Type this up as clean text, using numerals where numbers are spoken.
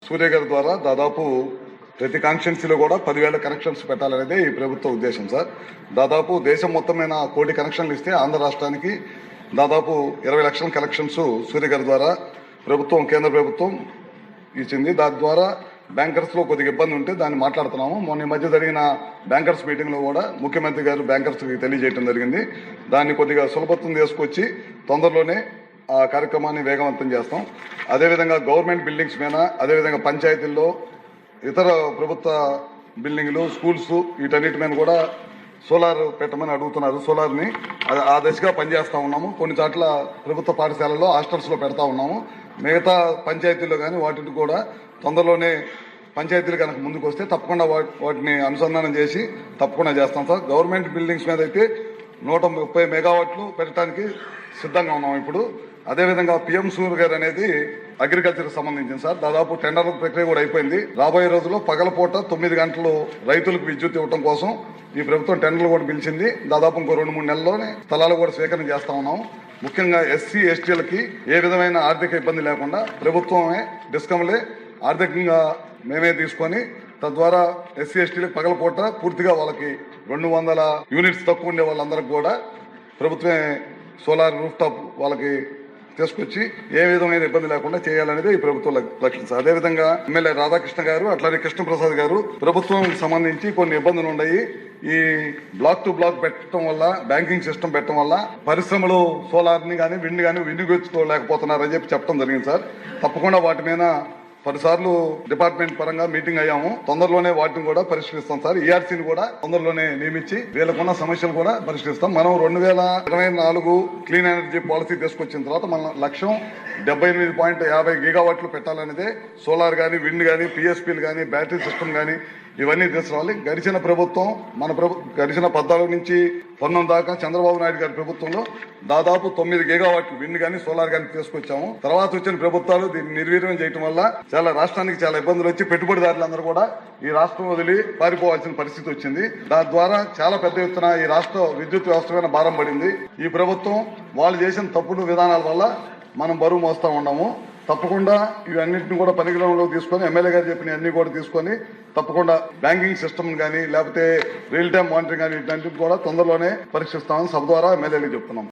సూర్య గారి ద్వారా దాదాపు ప్రతి కాన్స్టిట్యున్సీలో కూడా 10,000 కనెక్షన్స్ పెట్టాలనేది ఈ ప్రభుత్వ ఉద్దేశం సార్. దాదాపు దేశం మొత్తం మీద 1 కోటి కనెక్షన్లు ఇస్తే ఆంధ్ర రాష్ట్రానికి దాదాపు 20 లక్షల కనెక్షన్స్ సూర్య గారి ద్వారా కేంద్ర ప్రభుత్వం ఇచ్చింది. దాని ద్వారా బ్యాంకర్స్ లో కొద్దిగా ఇబ్బంది ఉంటే దాన్ని మాట్లాడుతున్నాము. మొన్న మధ్య జరిగిన బ్యాంకర్స్ మీటింగ్ లో కూడా ముఖ్యమంత్రి గారు బ్యాంకర్స్ కి తెలియజేయడం జరిగింది. దాన్ని కొద్దిగా సులభత్వం తీసుకొచ్చి తొందరలోనే ఆ కార్యక్రమాన్ని వేగవంతం చేస్తాం. అదేవిధంగా గవర్నమెంట్ బిల్డింగ్స్ మీద, అదేవిధంగా పంచాయతీల్లో, ఇతర ప్రభుత్వ బిల్డింగ్లు, స్కూల్స్ వీటన్నిటి మీద కూడా సోలార్ పెట్టమని అడుగుతున్నారు. సోలార్ని ఆ దశగా పనిచేస్తూ ఉన్నాము. కొన్ని చోట్ల ప్రభుత్వ పాఠశాలల్లో, హాస్టల్స్ లో పెడతా ఉన్నాము. మిగతా పంచాయతీల్లో కానీ వాటిని కూడా తొందరలోనే పంచాయతీలు కనుక ముందుకు వస్తే తప్పకుండా వాటిని అనుసంధానం చేసి తప్పకుండా చేస్తాం సార్. గవర్నమెంట్ బిల్డింగ్స్ మీద అయితే 130 మెగావాట్లు పెట్టడానికి సిద్ధంగా ఉన్నాం ఇప్పుడు. అదేవిధంగా పిఎం సూర్య గారు అనేది అగ్రికల్చర్ సంబంధించింది సార్. దాదాపు టెండర్ ప్రక్రియ కూడా అయిపోయింది. రాబోయే రోజుల్లో పగలపూట 9 గంటలు రైతులకు విద్యుత్ ఇవ్వడం కోసం ఈ ప్రభుత్వం టెండర్లు కూడా పిలిచింది. దాదాపు ఇంకో 2-3 నెలల్లోనే స్థలాలు కూడా స్వీకరణ చేస్తా ఉన్నాం. ముఖ్యంగా ఎస్సీ ఎస్టీలకి ఏ విధమైన ఆర్థిక ఇబ్బంది లేకుండా ప్రభుత్వమే, డిస్కంలే ఆర్థికంగా మేమే తీసుకొని తద్వారా ఎస్సీ ఎస్టీలకు పగలపూట పూర్తిగా వాళ్ళకి 200 యూనిట్స్ తక్కువ ఉండే వాళ్ళందరికీ కూడా ప్రభుత్వమే సోలార్ రూఫ్ టాప్ వాళ్ళకి తీసుకొచ్చి ఏ విధమైన ఇబ్బంది లేకుండా చేయాలనేది ఈ ప్రభుత్వ లక్ష్యం. అదేవిధంగా ఎమ్మెల్యే రాధాకృష్ణ గారు, అట్లానే కృష్ణప్రసాద్ గారు ప్రభుత్వం సంబంధించి కొన్ని ఇబ్బందులు ఉన్నాయి. ఈ బ్లాక్ టు బ్లాక్ పెట్టడం వల్ల, బ్యాంకింగ్ సిస్టమ్ పెట్టడం వల్ల పరిశ్రమలు సోలార్ ని కానీ విండ్ కానీ వినియోగించుకోలేకపోతున్నారని చెప్పడం జరిగింది సార్. తప్పకుండా వాటి మీద 10 సార్లు డిపార్ట్మెంట్ పరంగా మీటింగ్ అయ్యాము. తొందరలోనే వాటిని కూడా పరిష్కరిస్తాం సార్. ఈఆర్సీని కూడా తొందరలోనే నియమించి వీళ్ళకున్న సమస్యలు కూడా పరిష్కరిస్తాం. మనం 2024 క్లీన్ ఎనర్జీ పాలసీ తీసుకొచ్చిన తర్వాత మన లక్ష్యం 78.50 గిగావాట్లు పెట్టాలనేదే. సోలార్ కానీ, విండ్ కానీ, పిఎస్పీలు కానీ, బ్యాటరీ సిస్టమ్ కానీ ఇవన్నీ తీసుకురావాలి. గడిచిన ప్రభుత్వం గడిచిన 14 నుంచి 19 దాకా చంద్రబాబు నాయుడు గారి ప్రభుత్వంలో దాదాపు 9 గిగావాట్లు విండ్ కానీ, సోలార్ కానీ తీసుకొచ్చాము. తర్వాత వచ్చిన ప్రభుత్వాలు దీన్ని నిర్వీర్యం చేయడం వల్ల రాష్ట్రానికి చాలా ఇబ్బందులు వచ్చి పెట్టుబడిదారులందరూ కూడా ఈ రాష్ట్రం వదిలి పారిపోవాల్సిన పరిస్థితి వచ్చింది. దాని ద్వారా చాలా పెద్ద ఎత్తున ఈ రాష్ట్ర విద్యుత్ వ్యవస్థ మీద భారం పడింది. ఈ ప్రభుత్వం వాళ్ళు చేసిన తప్పుడు విధానాల వల్ల మనం బరువు మోస్తా ఉన్నాము. తప్పకుండా ఇవన్నింటిని కూడా పరిగణనలోకి తీసుకొని, ఎమ్మెల్యే గారు చెప్పిన అన్ని కూడా తీసుకొని తప్పకుండా బ్యాంకింగ్ సిస్టమ్ కానీ, లేకపోతే రియల్ టైమ్ మానిటరింగ్ కానీ ఇట్లాంటివి కూడా తొందరలోనే పరీక్షిస్తామని సభ ద్వారా ఎమ్మెల్యేలకు చెప్తున్నాం.